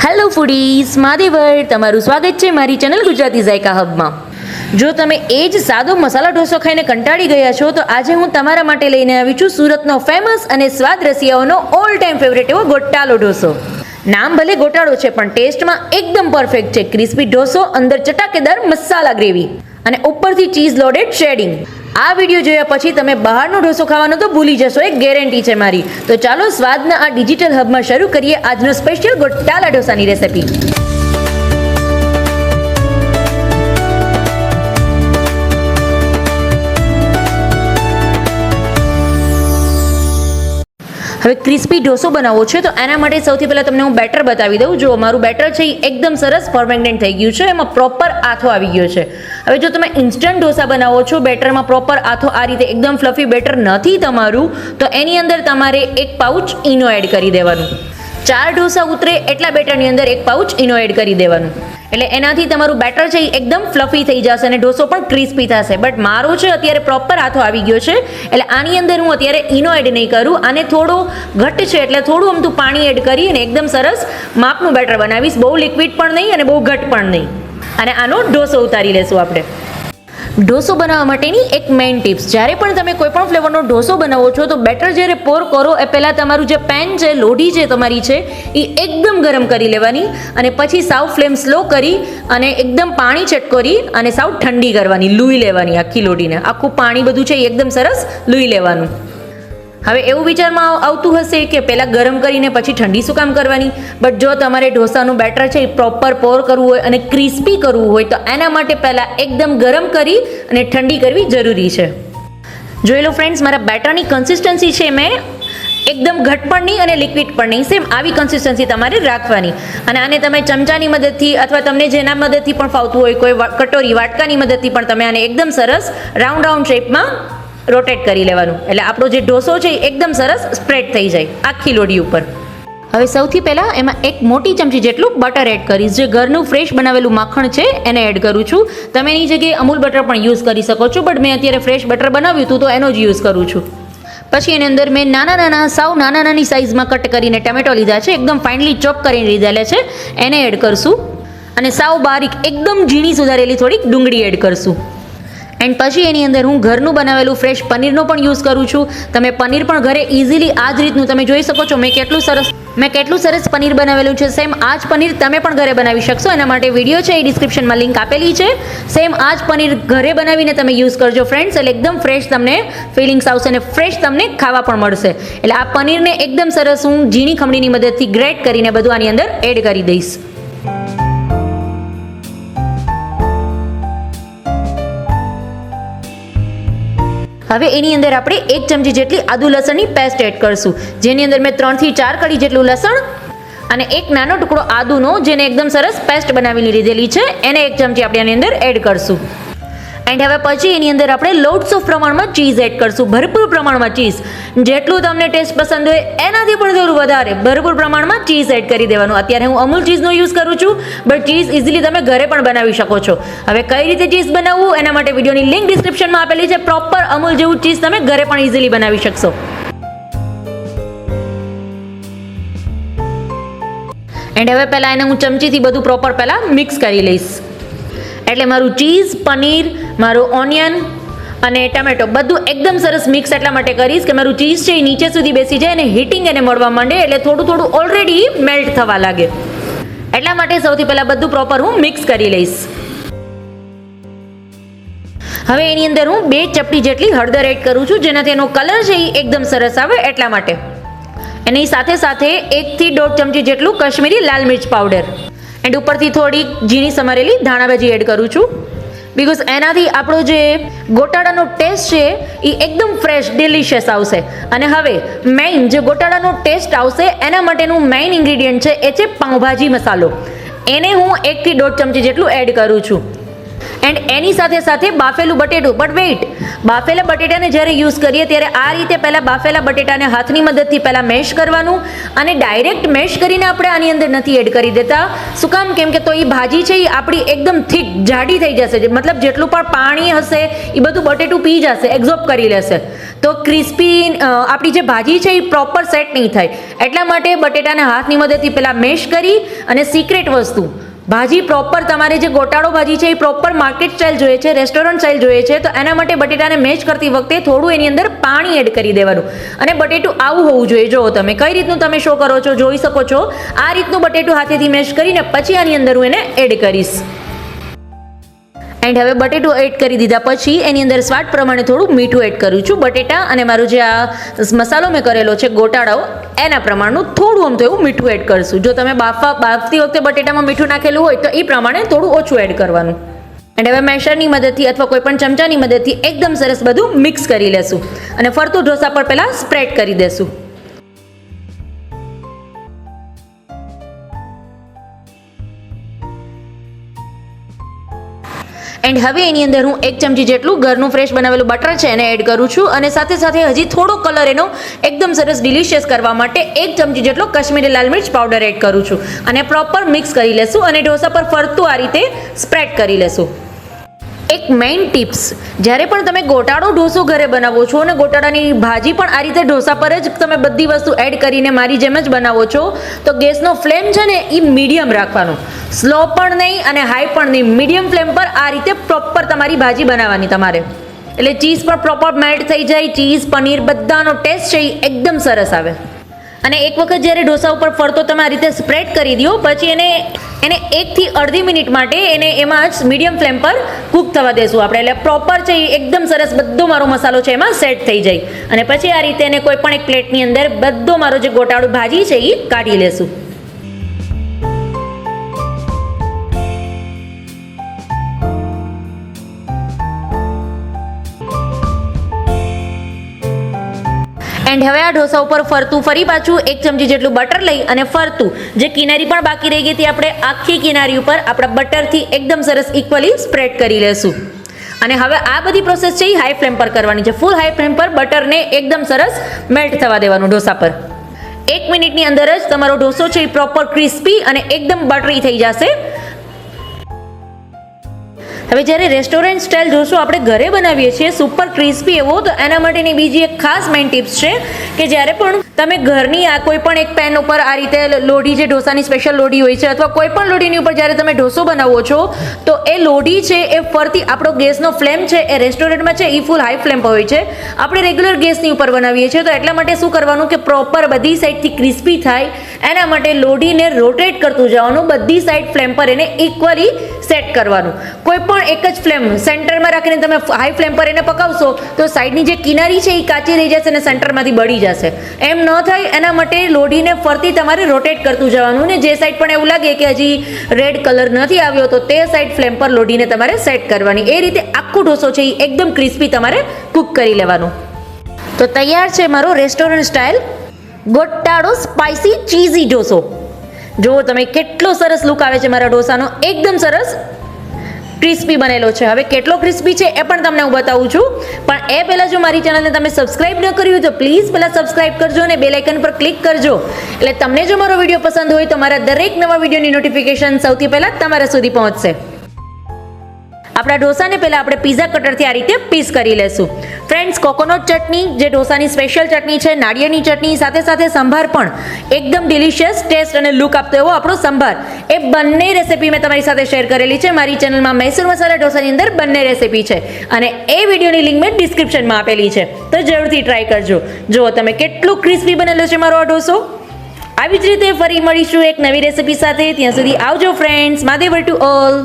Hello foodies, માદેવર તમારું સ્વાગત છે મારી ચેનલ ગુજરાતી ઝાયકા હબમાં. જો તમે એ જ સાદો મસાલા ઢોસો ખાઈને કંટાળી ગયા છો તો આજે હું તમારા માટે લઈને આવી છું સુરતનો ફેમસ અને સ્વાદ રસિયાઓનો ઓલ ટાઈમ ફેવરેટ એવો ગોટાળો ઢોસો. નામ ભલે ગોટાળો છે પણ ટેસ્ટમાં એકદમ પરફેક્ટ છે. ક્રિસ્પી ઢોસો, અંદર ચટાકેદાર મસાલા ગ્રેવી અને ઉપરથી ચીઝ લોડેડ શેડિંગ. આ વિડીયો જોયા પછી તમે બહારનો ઢોસો ખાવાનો તો ભૂલી જશો, એક ગેરંટી છે મારી. તો ચાલો સ્વાદના આ ડિજિટલ હબમાં શરૂ કરીએ આજનો સ્પેશિયલ ગોટાળા ઢોસાની રેસિપી. હવે ક્રિસ્પી ઢોસો બનાવવો છે તો એના માટે સૌથી પહેલાં તમને હું બેટર બતાવી દઉં. જો મારું બેટર છે એ એકદમ સરસ ફર્મેન્ટેડ થઈ ગયું છે, એમાં પ્રોપર આથો આવી ગયો છે. હવે જો તમે ઇન્સ્ટન્ટ ઢોસા બનાવો છો, બેટરમાં પ્રોપર આથો આ રીતે એકદમ ફ્લફી બેટર નથી તમારું, તો એની અંદર તમારે 1 પાઉચ ઈનો એડ કરી દેવાનું. 4 ઢોસા ઉતરે એટલા બેટરની અંદર 1 પાઉચ ઈનો એડ કરી દેવાનું. એટલે એનાથી તમારું બેટર છે એ એકદમ ફ્લફી થઈ જશે અને ઢોસો પણ ક્રિસ્પી થશે. બટ મારો છે અત્યારે પ્રોપર આથો આવી ગયો છે, એટલે આની અંદર હું અત્યારે ઈનો એડ નહીં કરું. આને થોડો ઘટ્ટ છે એટલે થોડું અમથું પાણી એડ કરી અને એકદમ સરસ માપનું બેટર બનાવીશ. બહુ લિક્વિડ પણ નહીં અને બહુ ઘટ્ટ પણ નહીં. અને આનો ઢોસો ઉતારી લેશું આપણે. ઢોસો બનાવવા માટેની એક મેઇન ટિપ્સ, જ્યારે પણ તમે કોઈ પણ ફ્લેવરનો ઢોસો બનાવો છો તો બેટર જ્યારે પોર કરો એ પહેલાં તમારું જે પેન છે, લોઢી જે તમારી છે એ એકદમ ગરમ કરી લેવાની અને પછી સાવ ફ્લેમ સ્લો કરી અને એકદમ પાણી ચટકોરી અને સાવ ઠંડી કરવાની, લૂઈ લેવાની આખી લોઢીને. આખું પાણી બધું છે એ એકદમ સરસ લૂઈ લેવાનું. હવે એવું વિચારમાં આવતું હશે કે પહેલાં ગરમ કરીને પછી ઠંડી શું કામ કરવાની? બટ જો તમારે ઢોસાનું બેટર છે એ પ્રોપર પોર કરવું હોય અને ક્રિસ્પી કરવું હોય તો એના માટે પહેલાં એકદમ ગરમ કરી અને ઠંડી કરવી જરૂરી છે. જોઈ લો ફ્રેન્ડ્સ, મારા બેટરની કન્સિસ્ટન્સી છે મેં એકદમ ઘટ પણ નહીં અને લિક્વિડ પણ નહીં, સેમ આવી કન્સિસ્ટન્સી તમારે રાખવાની. અને આને તમે ચમચાની મદદથી અથવા તમને જેના મદદથી પણ ફાવતું હોય, કોઈ કટોરી વાટકાની મદદથી પણ તમે આને એકદમ સરસ રાઉન્ડ શેપમાં રોટેટ કરી લેવાનું. એટલે આપણો જે ઢોસો છે એ એકદમ સરસ સ્પ્રેડ થઈ જાય આખી લોઢી ઉપર. હવે સૌથી પહેલાં એમાં 1 મોટી ચમચી જેટલું બટર એડ કરીશ. જે ઘરનું ફ્રેશ બનાવેલું માખણ છે એને એડ કરું છું. તમે એની જગ્યાએ અમૂલ બટર પણ યુઝ કરી શકો છો, બટ મેં અત્યારે ફ્રેશ બટર બનાવ્યું હતું તો એનો જ યુઝ કરું છું. પછી એની અંદર મેં સાવ નાની સાઇઝમાં કટ કરીને ટમેટો લીધા છે, એકદમ ફાઇનલી ચોપ કરીને લીધેલા છે, એને એડ કરશું. અને સાવ બારીક એકદમ ઝીણી સુધારેલી થોડીક ડુંગળી એડ કરશું. એન્ડ પછી એની અંદર હું ઘરનું બનાવેલું ફ્રેશ પનીરનો પણ યુઝ કરું છું. તમે પનીર પણ ઘરે ઇઝીલી આ જ રીતનું તમે જોઈ શકો છો મેં કેટલું સરસ પનીર બનાવેલું છે. સેમ આ જ પનીર તમે પણ ઘરે બનાવી શકશો. એના માટે વિડીયો છે એ ડિસ્ક્રિપ્શનમાં લિંક આપેલી છે. સેમ આ જ પનીર ઘરે બનાવીને તમે યુઝ કરજો ફ્રેન્ડ્સ, એટલે એકદમ ફ્રેશ તમને ફિલિંગ્સ આવશે અને ફ્રેશ તમને ખાવા પણ મળશે. એટલે આ પનીરને એકદમ સરસ હું ઝીણી ખમણીની મદદથી ગ્રેટ કરીને બધું આની અંદર એડ કરી દઈશ. હવે એની અંદર આપણે 1 ચમચી જેટલી આદુ લસણની પેસ્ટ એડ કરશું, જેની અંદર મેં 3 થી 4 કળી જેટલું લસણ અને 1 નાનો ટુકડો આદુનો જેને એકદમ સરસ પેસ્ટ બનાવીને લીધેલી છે એને 1 ચમચી આપણે આની અંદર એડ કરશું. એન્ડ હવે પછી એની અંદર આપણે લોટ્સ ઓફ પ્રમાણમાં ચીઝ એડ કરશું, ભરપૂર પ્રમાણમાં ચીઝ. જેટલું તમને ટેસ્ટ પસંદ હોય એનાથી પણ થોડું વધારે ભરપૂર પ્રમાણમાં ચીઝ એડ કરી દેવાનું. અત્યારે હું અમૂલ ચીઝનો યુઝ કરું છું, બટ ચીઝ ઇઝીલી તમે ઘરે પણ બનાવી શકો છો. હવે કઈ રીતે ચીઝ બનાવવું એના માટે વિડીયોની લિંક ડિસ્ક્રિપ્શનમાં આપેલી છે. પ્રોપર અમૂલ જેવું ચીઝ તમે ઘરે પણ ઇઝીલી બનાવી શકશો. એન્ડ હવે પહેલાં એને હું ચમચીથી બધું પ્રોપર પહેલાં મિક્સ કરી લઈશ. એટલે મારું ચીઝ, પનીર, મારું ઓનિયન અને ટમેટો બધું એકદમ સરસ મિક્સ એટલા માટે કરીશ કે મારું ચીઝ છે એ નીચે સુધી બેસી જાય અને હીટિંગ એને મળવા માંડે, એટલે થોડું ઓલરેડી મેલ્ટ થવા લાગે. એટલા માટે સૌથી પહેલાં બધું પ્રોપર હું મિક્સ કરી લઈશ. હવે એની અંદર હું 2 ચપટી જેટલી હળદર એડ કરું છું, જેનાથી એનો કલર છે એ એકદમ સરસ આવે એટલા માટે. એની સાથે 1 થી 1.5 ચમચી જેટલું કાશ્મીરી લાલ મિર્ચ પાવડર એન્ડ ઉપરથી થોડી ઝીણી સમારેલી ધાણાભાજી એડ કરું છું. બિકોઝ એનાથી આપણો જે ગોટાળાનો ટેસ્ટ છે એ એકદમ ફ્રેશ ડિલિશિયસ આવશે. અને હવે મેઇન જે ગોટાળાનો ટેસ્ટ આવશે એના માટેનું મેઇન ઇન્ગ્રીડિયન્ટ છે એ છે પાઉંભાજી મસાલો. એને હું 1 થી 1.5 ચમચી જેટલું એડ કરું છું. એન્ડ એની સાથે બાફેલું બટેટું. બટ વેઇટ, બાફેલા બટેટાને જ્યારે યુઝ કરીએ ત્યારે આ રીતે પહેલાં બાફેલા બટેટાને હાથની મદદથી પહેલાં મેશ કરવાનું, અને ડાયરેક્ટ મેશ કરીને આપણે આની અંદર નથી એડ કરી દેતા. શું કામ? કેમ કે તો એ ભાજી છે એ આપણી એકદમ થીક જાડી થઈ જશે, મતલબ જેટલું પણ પાણી હશે એ બધું બટેટું પી જશે, એબ્ઝોર્બ કરી લેશે, તો ક્રિસ્પી આપણી જે ભાજી છે એ પ્રોપર સેટ નહીં થાય. એટલા માટે બટેટાને હાથની મદદથી પહેલાં મેશ કરી, અને સિક્રેટ વસ્તુ, ભાજી પ્રોપર તમારે જે ગોટાળો ભાજી છે એ પ્રોપર માર્કેટ સ્ટાઇલ જોઈએ છે, રેસ્ટોરન્ટ સ્ટાઇલ જોઈએ છે, તો એના માટે બટેટાને મેશ કરતી વખતે થોડું એની અંદર પાણી એડ કરી દેવાનું. અને બટેટું આવું હોવું જોઈએ. જો તમે કઈ રીતનું તમે શો કરો છો, જોઈ શકો છો, આ રીતનું બટેટું હાથેથી મેશ કરીને પછી આની અંદર હું એને એડ કરીશ. એન્ડ હવે બટેટું એડ કરી દીધા પછી એની અંદર સ્વાદ પ્રમાણે થોડું મીઠું એડ કરું છું. બટેટા અને મારું જે આ મસાલો મેં કરેલો છે ગોટાળાઓ, એના પ્રમાણનું થોડું આમ તો એવું મીઠું એડ કરશું. જો તમે બાફતી વખતે બટેટામાં મીઠું નાખેલું હોય તો એ પ્રમાણે થોડું ઓછું એડ કરવાનું. એન્ડ હવે મેશરની મદદથી અથવા કોઈ પણ ચમચાની મદદથી એકદમ સરસ બધું મિક્સ કરી લેશું, અને ફરતું ઢોસા પર પહેલાં સ્પ્રેડ કરી દેશું. એન્ડ હવે એની અંદર હું 1 ચમચી જેટલું ઘરનું ફ્રેશ બનાવેલું બટર છે એને એડ કરું છું, અને સાથે સાથે હજી થોડો કલર એનો એકદમ સરસ ડિલિશિયસ કરવા માટે 1 ચમચી જેટલો કશ્મીરી લાલ મિર્ચ પાવડર એડ કરું છું, અને પ્રોપર મિક્સ કરી લેશું, અને ઢોસા પર ફરતું આ રીતે સ્પ્રેડ કરી લેશું. એક મેઇન ટિપ્સ, જ્યારે પણ તમે ગોટાળો ઢોસો ઘરે બનાવો છો અને ગોટાળાની ભાજી પણ આ રીતે ઢોસા પર જ તમે બધી વસ્તુ એડ કરીને મારી જેમ જ બનાવો છો, તો ગેસનો ફ્લેમ છે ને એ મીડિયમ રાખવાનો, સ્લો પણ નહીં અને હાઈ પણ નહીં, મીડિયમ ફ્લેમ પર આ રીતે પ્રોપર તમારી ભાજી બનાવવાની તમારે, એટલે ચીઝ પણ પ્રોપર મેલ્ટ થઈ જાય, ચીઝ પનીર બધાનો ટેસ્ટ છે એ એકદમ સરસ આવે. અને એક વખત જ્યારે ઢોસા ઉપર ફરતો તમે આ રીતે સ્પ્રેડ કરી દો, પછી એને 1 થી અડધી મિનિટ માટે એને એમાં જ મીડિયમ ફ્લેમ પર કૂક થવા દેશું આપણે, એટલે પ્રોપર છે એકદમ સરસ બધો મારો મસાલો છે એમાં સેટ થઈ જાય. અને પછી આ રીતે એને કોઈ પણ એક પ્લેટની અંદર બધો મારો જે ગોટાળો ભાજી છે એ કાઢી લેશું. એન્ડ હવે આ ઢોસા ઉપર ફરતું ફરી પાછું 1 ચમચી જેટલું બટર લઈ અને ફરતું જે કિનારી પણ બાકી રહી ગઈ હતી આપણે આખી કિનારી ઉપર આપણા બટરથી એકદમ સરસ ઇક્વલી સ્પ્રેડ કરી લેશું. અને હવે આ બધી પ્રોસેસ છે એ હાઈ ફ્લેમ પર કરવાની છે. ફૂલ હાઈ ફ્લેમ પર બટરને એકદમ સરસ મેલ્ટ થવા દેવાનું ઢોસા પર. 1 મિનિટની અંદર જ તમારો ઢોસો છે એ પ્રોપર ક્રિસ્પી અને એકદમ બટરી થઈ જશે. હવે જ્યારે રેસ્ટોરન્ટ સ્ટાઇલ ઢોસો આપણે ઘરે બનાવીએ છીએ સુપર ક્રિસ્પી એવો, તો એના માટેની બીજી એક ખાસ મેઇન ટિપ્સ છે કે જ્યારે પણ તમે ઘરની આ કોઈ પણ એક પેન ઉપર આ રીતે લોઢી, જે ઢોસાની સ્પેશિયલ લોઢી હોય છે, અથવા કોઈ પણ લોઢીની ઉપર જ્યારે તમે ઢોસો બનાવો છો, તો એ લોઢી છે એ ફરતી આપણો ગેસનો ફ્લેમ છે એ રેસ્ટોરન્ટમાં છે એ ફૂલ હાઈ ફ્લેમ પર હોય છે, આપણે રેગ્યુલર ગેસની ઉપર બનાવીએ છીએ, તો એટલા માટે શું કરવાનું કે પ્રોપર બધી સાઈડથી ક્રિસ્પી થાય એના માટે લોઢીને રોટેટ કરતું જવાનું, બધી સાઈડ ફ્લેમ પર એને ઇક્વલી સેટ કરવાનું. કોઈ પણ એક જ ફ્લેમ સેન્ટરમાં રાખીને તમે હાઈ ફ્લેમ પર એને પકાવશો તો સાઈડની જે કિનારી છે એ કાચી રહી જશે અને સેન્ટરમાંથી બળી જશે. એમ ન થાય એના માટે લોઢીને ફરતી તમારે રોટેટ કરતું જવાનું, ને જે સાઈડ પણ એવું લાગે કે હજી રેડ કલર નથી આવ્યો તો તે સાઈડ ફ્લેમ પર લોઢીને તમારે સેટ કરવાની. એ રીતે આખો ઢોસો છે એ એકદમ ક્રિસ્પી તમારે કૂક કરી લેવાનું. તો તૈયાર છે મારો રેસ્ટોરન્ટ સ્ટાઇલ ગોટાળો સ્પાઇસી ચીઝી ઢોસો. જુઓ તમે કેટલો સરસ લુક આવે છે મારા ઢોસાનો, એકદમ સરસ ક્રિસ્પી બનેલો છે. હવે કેટલો ક્રિસ્પી છે એ પણ તમને હું બતાવું છું, પણ એ પહેલાં જો મારી ચેનલને તમે સબસ્ક્રાઇબ ન કર્યું તો પ્લીઝ પહેલાં સબસ્ક્રાઇબ કરજો અને બેલ આઇકન પર ક્લિક કરજો, એટલે તમને જો મારો વિડીયો પસંદ હોય તો મારા દરેક નવા વિડીયોની નોટિફિકેશન સૌથી પહેલાં તમારા સુધી પહોંચશે. આપણા ઢોસાને પહેલાં આપણે પીઝા કટરથી આ રીતે પીસ કરી લેશું. ફ્રેન્ડ્સ, કોકોનટ ચટણી જે ઢોસાની સ્પેશિયલ ચટણી છે, નાળિયેરની ચટણી, સાથે સાથે સંભાર પણ એકદમ ડિલિશિયસ ટેસ્ટ અને લુક આપતો એવો આપણો સંભાર, એ બંને રેસીપી મેં તમારી સાથે શેર કરેલી છે મારી ચેનલમાં. મૈસૂર મસાલા ઢોસાની અંદર બંને રેસીપી છે અને એ વિડીયોની લિંક મેં ડિસ્ક્રિપ્શનમાં આપેલી છે, તો જરૂરથી ટ્રાય કરજો. જુઓ તમે કેટલું ક્રિસ્પી બનેલો છે મારો આ ઢોસો. આવી જ રીતે ફરી મળીશું એક નવી રેસીપી સાથે. ત્યાં સુધી આવજો ફ્રેન્ડ્સ. Mahadev to all.